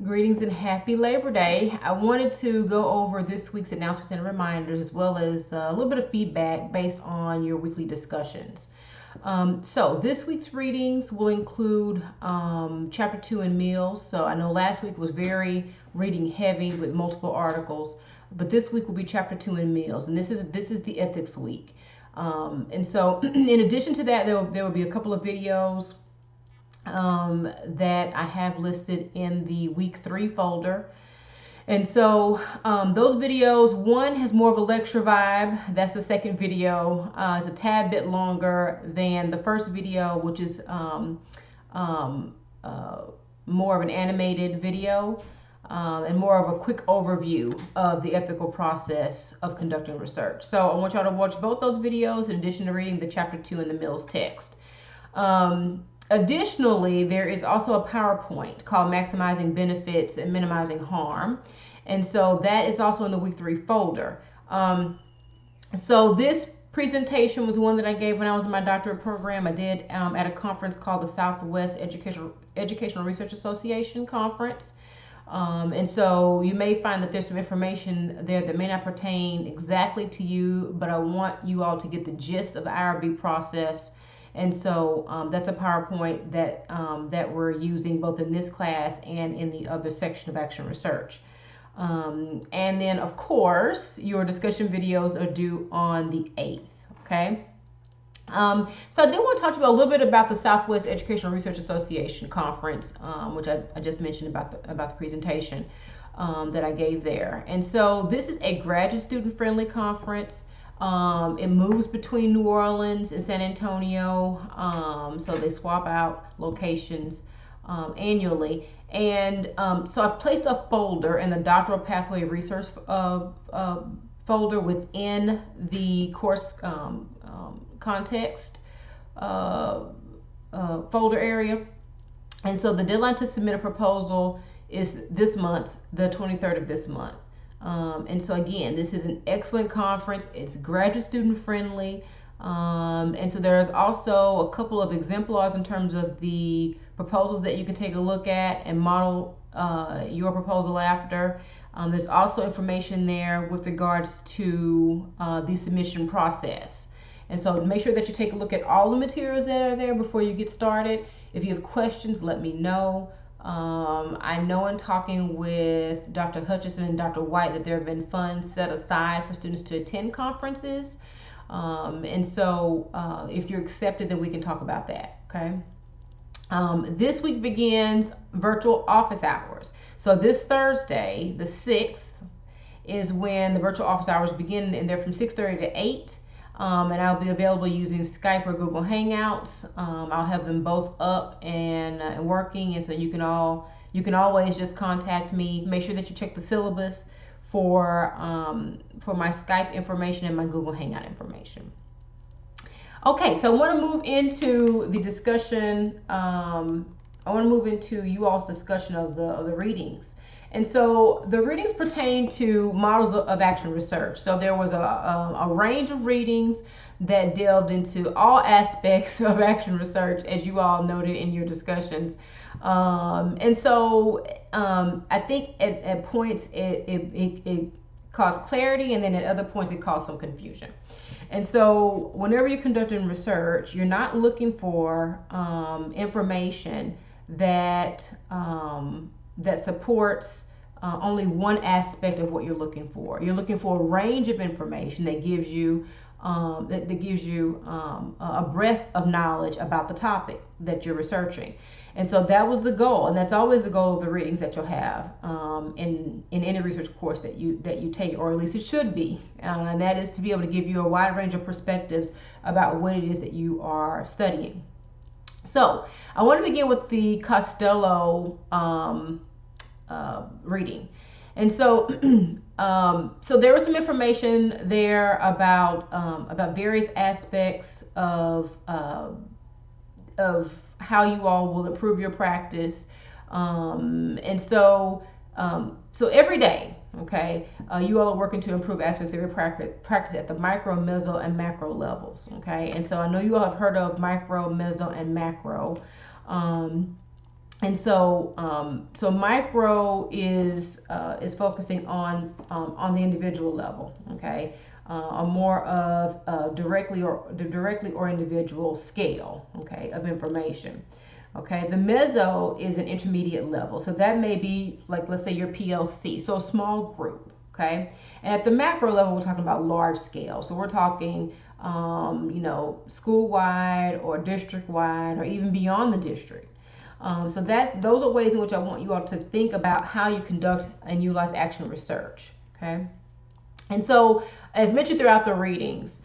Greetings and happy Labor Day. I wanted to go over this week's announcements and reminders as well as a little bit of feedback based on your weekly discussions. So this week's readings will include chapter 2 in meals. So I know last week was very reading heavy with multiple articles, but this week will be chapter 2 in meals, and this is the ethics week. And so in addition to that, there will be a couple of videos that I have listed in the week 3 folder. And so those videos, one has more of a lecture vibe. That's the second video. It's a tad bit longer than the first video, which is more of an animated video and more of a quick overview of the ethical process of conducting research. So I want y'all to watch both those videos in addition to reading the chapter 2 in the Mills text. Additionally, there is also a PowerPoint called Maximizing Benefits and Minimizing Harm. And so that is also in the week 3 folder. So this presentation was one that I gave when I was in my doctorate program. I did at a conference called the Southwest Educational Research Association Conference. And so you may find that there's some information there that may not pertain exactly to you, but I want you all to get the gist of the IRB process. And so that's a PowerPoint that that we're using both in this class and in the other section of Action Research. And then, of course, your discussion videos are due on the 8th, okay? So I do want to talk to you a little bit about the Southwest Educational Research Association Conference, which I just mentioned about the presentation that I gave there. And so this is a graduate student-friendly conference. It moves between New Orleans and San Antonio, so they swap out locations annually. And so I've placed a folder in the Doctoral Pathway Research folder within the course context folder area. And so the deadline to submit a proposal is this month, the 23rd of this month. And so again, this is an excellent conference. It's graduate student friendly. And so there's also a couple of exemplars in terms of the proposals that you can take a look at and model your proposal after. There's also information there with regards to the submission process. And so make sure that you take a look at all the materials that are there before you get started. If you have questions, let me know. I know in talking with Dr. Hutchison and Dr. White that there have been funds set aside for students to attend conferences. And so if you're accepted, then we can talk about that, okay? This week begins virtual office hours. So this Thursday, the 6th, is when the virtual office hours begin, and they're from 6:30 to 8. And I'll be available using Skype or Google Hangouts. I'll have them both up and working, and so you can always just contact me. Make sure that you check the syllabus for my Skype information and my Google Hangout information. Okay, so I want to move into the discussion. I want to move into you all's discussion of the readings. And so the readings pertain to models of action research. So there was a range of readings that delved into all aspects of action research, as you all noted in your discussions. And so I think at points it caused clarity, and then at other points it caused some confusion. And so whenever you're conducting research, you're not looking for information that that supports only one aspect of what you're looking for. You're looking for a range of information that gives you a breadth of knowledge about the topic that you're researching. And so that was the goal, and that's always the goal of the readings that you'll have in any research course that you take, or at least it should be, and that is to be able to give you a wide range of perspectives about what it is that you are studying. So I want to begin with the Costello reading. And so so there was some information there about various aspects of how you all will improve your practice. And so so every day, okay, you all are working to improve aspects of your practice at the micro, meso, and macro levels, okay? And so I know you all have heard of micro, meso, and macro. And so, so micro is focusing on the individual level, okay, a more of directly or individual scale, okay, of information. Okay, the meso is an intermediate level, so that may be like, let's say your PLC, so a small group, okay. And at the macro level, we're talking about large scale, so we're talking school wide or district wide or even beyond the district. So those are ways in which I want you all to think about how you conduct and utilize action research. Okay, and so as mentioned throughout the readings,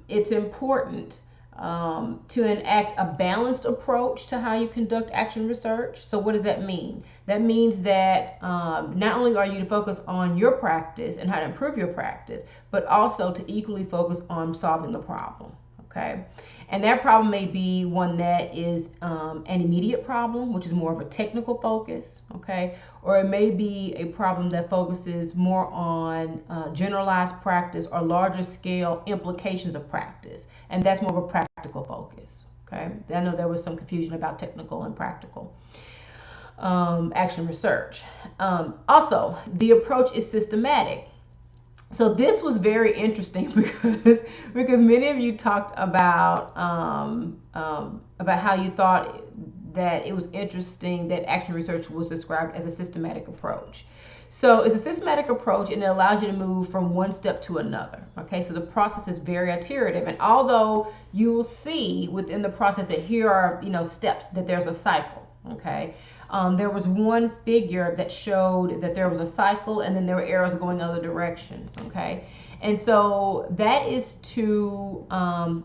it's important to enact a balanced approach to how you conduct action research. So what does that mean? That means that not only are you to focus on your practice and how to improve your practice, but also to equally focus on solving the problem. Okay, and that problem may be one that is an immediate problem, which is more of a technical focus, okay, or it may be a problem that focuses more on generalized practice or larger scale implications of practice, and that's more of a practical focus. Okay, I know there was some confusion about technical and practical action research. Also, the approach is systematic. So this was very interesting because many of you talked about how you thought that it was interesting that action research was described as a systematic approach. So it's a systematic approach, and it allows you to move from one step to another. Okay, so the process is very iterative, and although you will see within the process that here are steps, that there's a cycle. Okay. There was one figure that showed that there was a cycle, and then there were arrows going other directions. Okay, and so that is to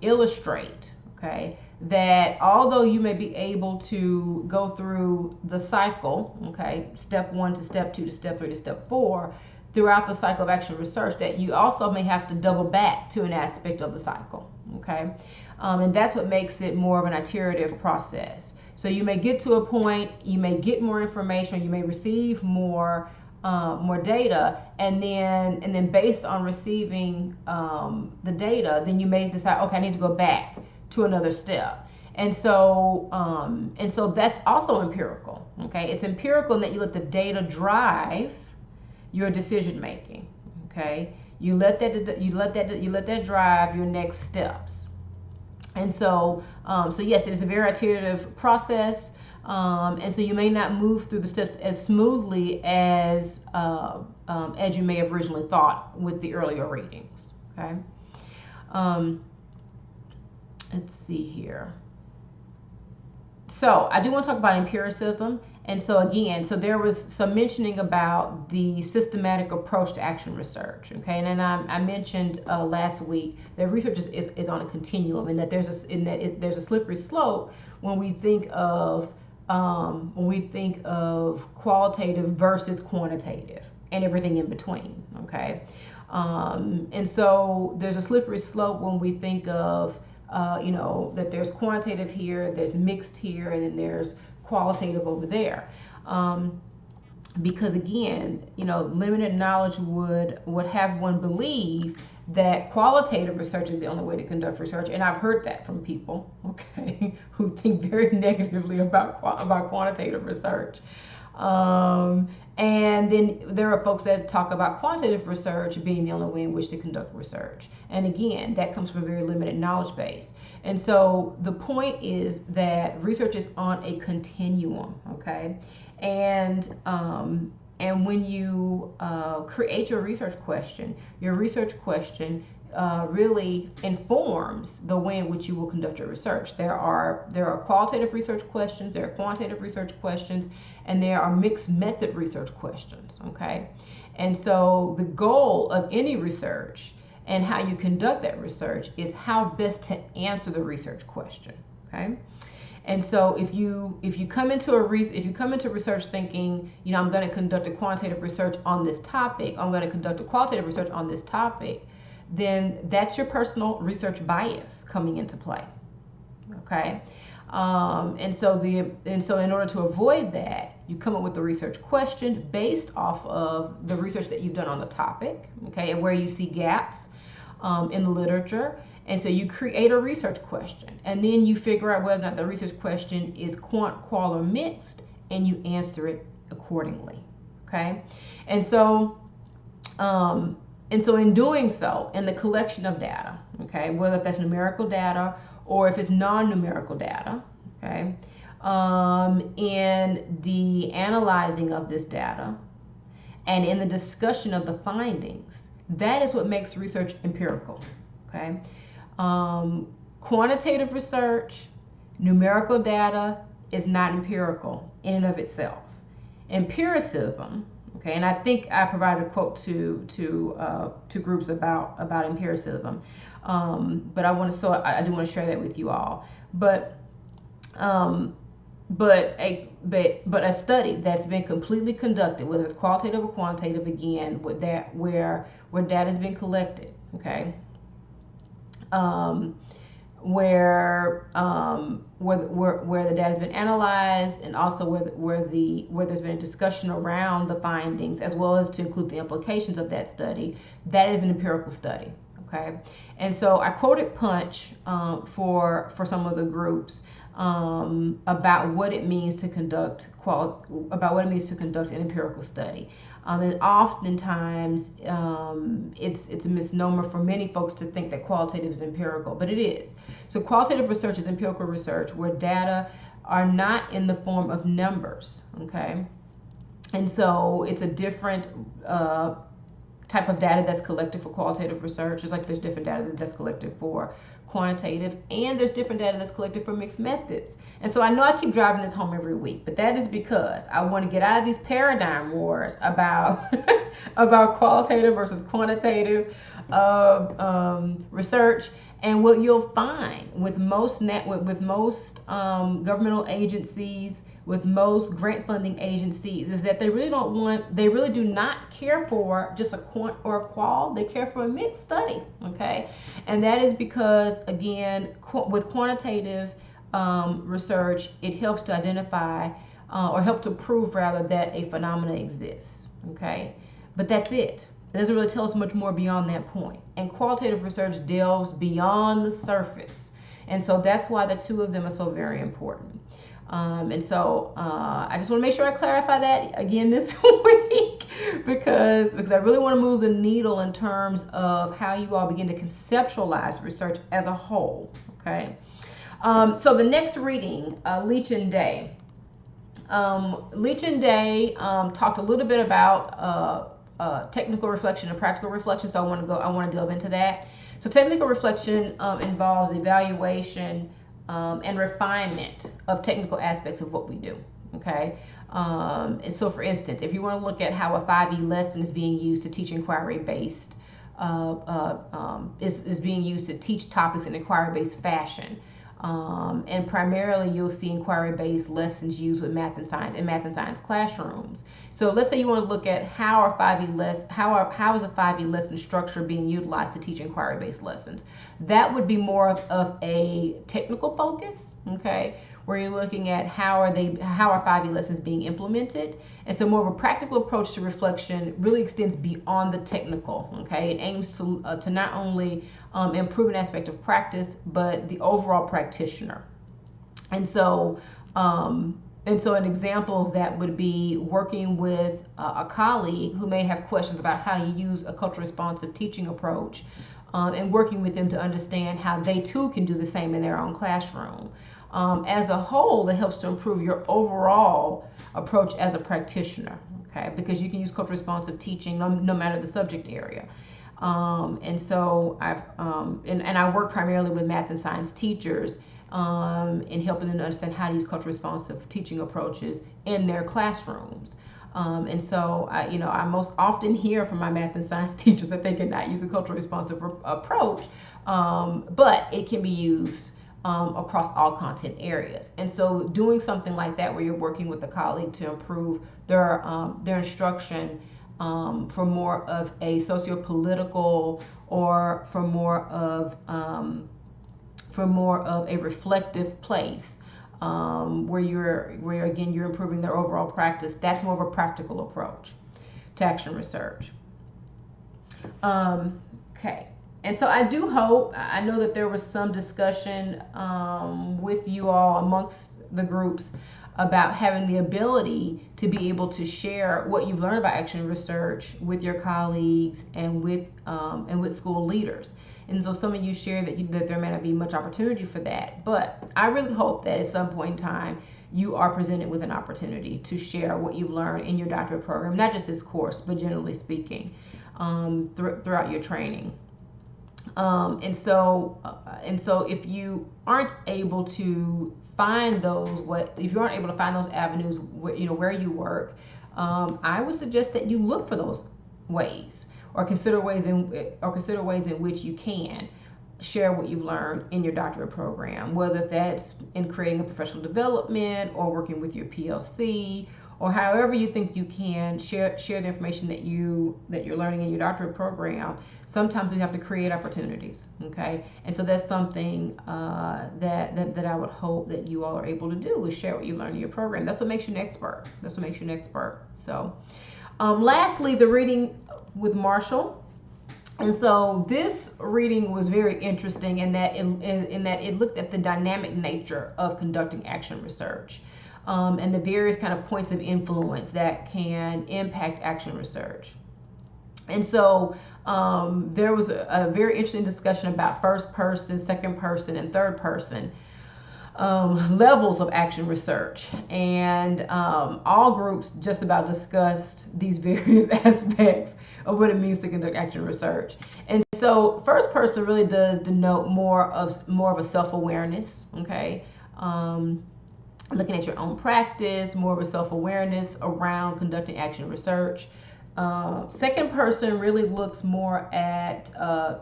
illustrate, okay, that although you may be able to go through the cycle, okay, step 1 to step 2 to step 3 to step 4, throughout the cycle of action research, that you also may have to double back to an aspect of the cycle. Okay, and that's what makes it more of an iterative process. So you may get to a point, you may get more information, you may receive more data, and then based on receiving the data, then you may decide, okay, I need to go back to another step. And so that's also empirical. Okay, it's empirical in that you let the data drive your decision making. Okay, you let that drive your next steps. And so yes, it is a very iterative process, and so you may not move through the steps as smoothly as you may have originally thought with the earlier readings. Okay, let's see here. So I do want to talk about empiricism. And so again, so there was some mentioning about the systematic approach to action research, okay? And then I mentioned last week that research is on a continuum, and that there's a slippery slope when we think of qualitative versus quantitative and everything in between, okay? And so there's a slippery slope when we think of that there's quantitative here, there's mixed here, and then there's qualitative over there, because again, limited knowledge would have one believe that qualitative research is the only way to conduct research, and I've heard that from people, okay, who think very negatively about quantitative research. And then there are folks that talk about quantitative research being the only way in which to conduct research. And again, that comes from a very limited knowledge base. And so the point is that research is on a continuum, okay? And when you create your research question really informs the way in which you will conduct your research. There are qualitative research questions, there are quantitative research questions, and there are mixed method research questions, okay? And so the goal of any research and how you conduct that research is how best to answer the research question, okay? And so if you come into research thinking, I'm going to conduct a quantitative research on this topic, I'm going to conduct a qualitative research on this topic, then that's your personal research bias coming into play. Okay, and so in order to avoid that, you come up with the research question based off of the research that you've done on the topic. Okay, and where you see gaps in the literature, And so you create a research question, and then you figure out whether or not the research question is quant, qual, or mixed, and you answer it accordingly. Okay, and so in doing so, in the collection of data, okay, whether that's numerical data or if it's non-numerical data, okay, in the analyzing of this data and in the discussion of the findings, that is what makes research empirical. Okay, quantitative research, numerical data is not empirical in and of itself. Empiricism, okay, and I think I provided a quote to groups about empiricism, but I do want to share that with you all. But a study that's been completely conducted, whether it's qualitative or quantitative, again, with that where data has been collected, okay, where the data has been analyzed, and also where there's been a discussion around the findings, as well as to include the implications of that study, that is an empirical study. Okay, and so I quoted Punch for some of the groups about what it means to conduct an empirical study. And oftentimes it's a misnomer for many folks to think that qualitative is empirical, but it is. So qualitative research is empirical research where data are not in the form of numbers, okay? And so it's a different type of data that's collected for qualitative research, just like there's different data that's collected for quantitative, and there's different data that's collected for mixed methods. And so I know I keep driving this home every week, but that is because I want to get out of these paradigm wars about about qualitative versus quantitative research. And what you'll find with most governmental agencies, with most grant funding agencies, is that they really do not care for just a quant or a qual. They care for a mixed study, okay? And that is because, again, with quantitative research, it helps to identify or help to prove rather that a phenomena exists, okay? But that's it. It doesn't really tell us much more beyond that point. And qualitative research delves beyond the surface. And so that's why the two of them are so very important. And so I just want to make sure I clarify that again this week because I really want to move the needle in terms of how you all begin to conceptualize research as a whole. Okay. So the next reading, Leach and Day. Leach and Day talked a little bit about technical reflection and practical reflection. So I want to delve into that. So technical reflection involves evaluation and refinement of technical aspects of what we do. Okay. And so for instance, if you want to look at how a 5E lesson is being used to teach inquiry-based, is being used to teach topics in inquiry-based fashion. And primarily you'll see inquiry-based lessons used with math and science classrooms. So let's say you want to look at how is a 5E lesson structure being utilized to teach inquiry-based lessons. That would be more of a technical focus, okay, where you're looking at how are 5E lessons being implemented. And so more of a practical approach to reflection really extends beyond the technical, okay? It aims to not only improve an aspect of practice, but the overall practitioner. And so an example of that would be working with a colleague who may have questions about how you use a culturally responsive teaching approach, and working with them to understand how they too can do the same in their own classroom. As a whole, it helps to improve your overall approach as a practitioner, okay? Because you can use culturally responsive teaching no matter the subject area. And so I work primarily with math and science teachers in helping them to understand how to use culturally responsive teaching approaches in their classrooms. And so I most often hear from my math and science teachers that they cannot use a culturally responsive approach, but it can be used across all content areas. And so doing something like that where you're working with a colleague to improve their instruction for more of a socio-political or for more of a reflective place, where you're improving their overall practice. That's more of a practical approach to action research. Okay. And so I do hope, I know that there was some discussion with you all amongst the groups about having the ability to be able to share what you've learned about action research with your colleagues and with school leaders. And so some of you shared that there may not be much opportunity for that, but I really hope that at some point in time you are presented with an opportunity to share what you've learned in your doctorate program, not just this course, but generally speaking, throughout your training. And so if you aren't able to find those, if you aren't able to find those avenues where you work, I would suggest that you look for those ways, or consider ways in which you can share what you've learned in your doctorate program, whether that's in creating a professional development or working with your PLC, or however you think you can share the information that you're learning in your doctorate program. Sometimes we have to create opportunities, okay? And so that's something that I would hope that you all are able to do, is share what you learned in your program. That's what makes you an expert. So, lastly, the reading with Marshall. And so this reading was very interesting in that it looked at the dynamic nature of conducting action research. And the various kind of points of influence that can impact action research. And so there was a very interesting discussion about first person, second person, and third person levels of action research. And all groups just about discussed these various aspects of what it means to conduct action research. And so first person really does denote more of a self-awareness, okay? Looking at your own practice, more of a self-awareness around conducting action research. Second person really looks more at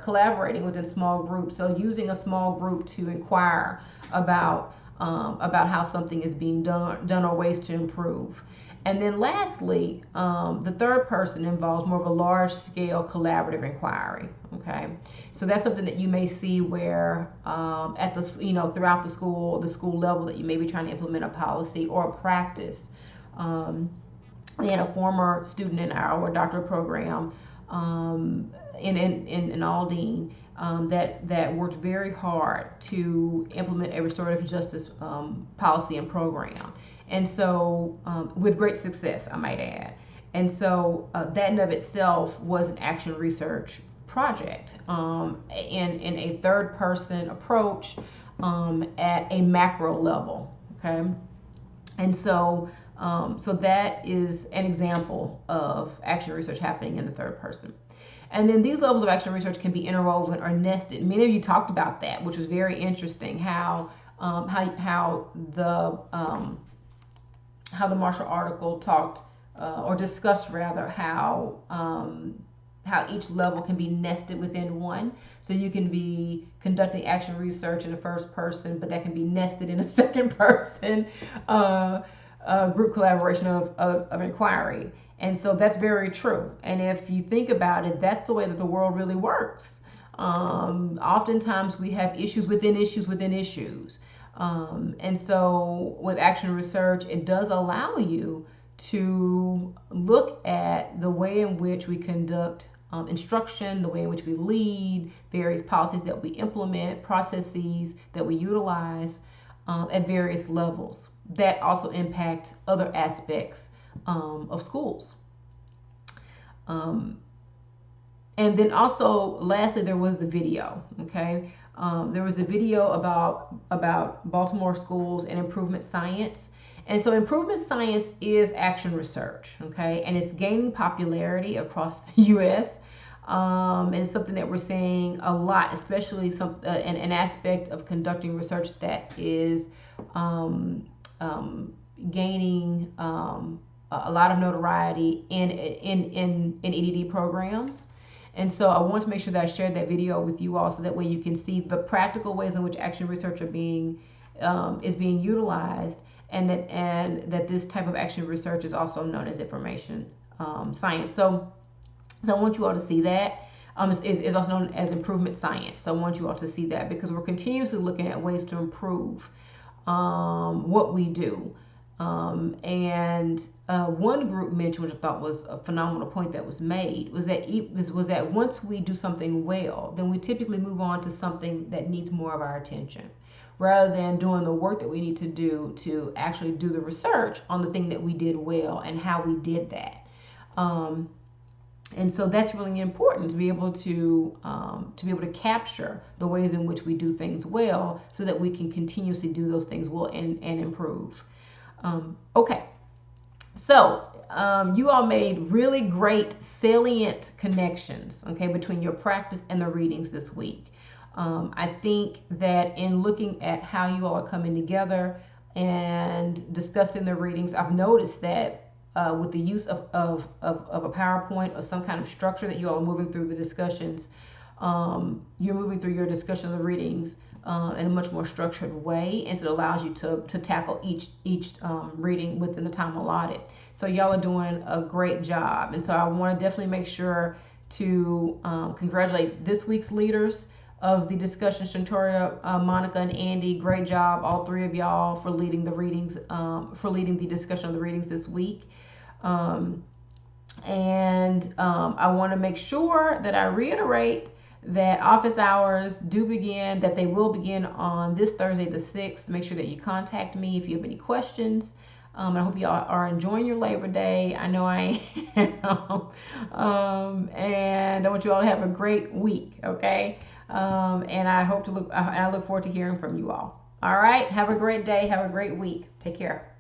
collaborating within small groups, so using a small group to inquire about how something is being done or ways to improve. And then lastly, the third person involves more of a large-scale collaborative inquiry. Okay, so that's something that you may see where at the throughout the school level, that you may be trying to implement a policy or a practice. We had a former student in our doctoral program in Aldine that worked very hard to implement a restorative justice policy and program. And so with great success, I might add. And so that in of itself was an action research project in a third person approach at a macro level. Okay. And so that is an example of action research happening in the third person. And then these levels of action research can be interwoven or nested. Many of you talked about that, which was very interesting, how the Marshall article talked or discussed rather how each level can be nested within one. So you can be conducting action research in the first person, but that can be nested in a second person group collaboration of inquiry. And so that's very true. And if you think about it, that's the way that the world really works. Oftentimes we have issues within issues within issues. And so with action research, it does allow you to look at the way in which we conduct instruction, the way in which we lead, various policies that we implement, processes that we utilize at various levels that also impact other aspects of schools. And then also, lastly, there was the video, okay? There was a video about Baltimore schools and improvement science. And so improvement science is action research, okay? And it's gaining popularity across the U.S. And it's something that we're seeing a lot, especially an aspect of conducting research that is gaining a lot of notoriety in EDD programs. And so I want to make sure that I shared that video with you all, so that way you can see the practical ways in which action research is being utilized, and that this type of action research is also known as information science. So I want you all to see that. Is also known as improvement science. So I want you all to see that, because we're continuously looking at ways to improve what we do. One group mentioned, which I thought was a phenomenal point that was made, was that once we do something well, then we typically move on to something that needs more of our attention, rather than doing the work that we need to do to actually do the research on the thing that we did well and how we did that. And so that's really important to be able to capture the ways in which we do things well, so that we can continuously do those things well and improve. Okay, so you all made really great salient connections, okay, between your practice and the readings this week. I think that in looking at how you all are coming together and discussing the readings, I've noticed that with the use of a PowerPoint or some kind of structure that you all are moving through the discussions, you're moving through your discussion of the readings in a much more structured way, and so it allows you to tackle each reading within the time allotted. So y'all are doing a great job, and so I want to definitely make sure to congratulate this week's leaders of the discussion, Shantoria, Monica, and Andy. Great job, all three of y'all, for leading the readings, for leading the discussion of the readings this week. I want to make sure that I reiterate that office hours do begin, that they will begin on this Thursday the 6th. Make sure that you contact me if you have any questions. I hope you all are enjoying your Labor Day. I know I am. And I want you all to have a great week, okay? And I look forward to hearing from you all. All right, have a great day. Have a great week. Take care.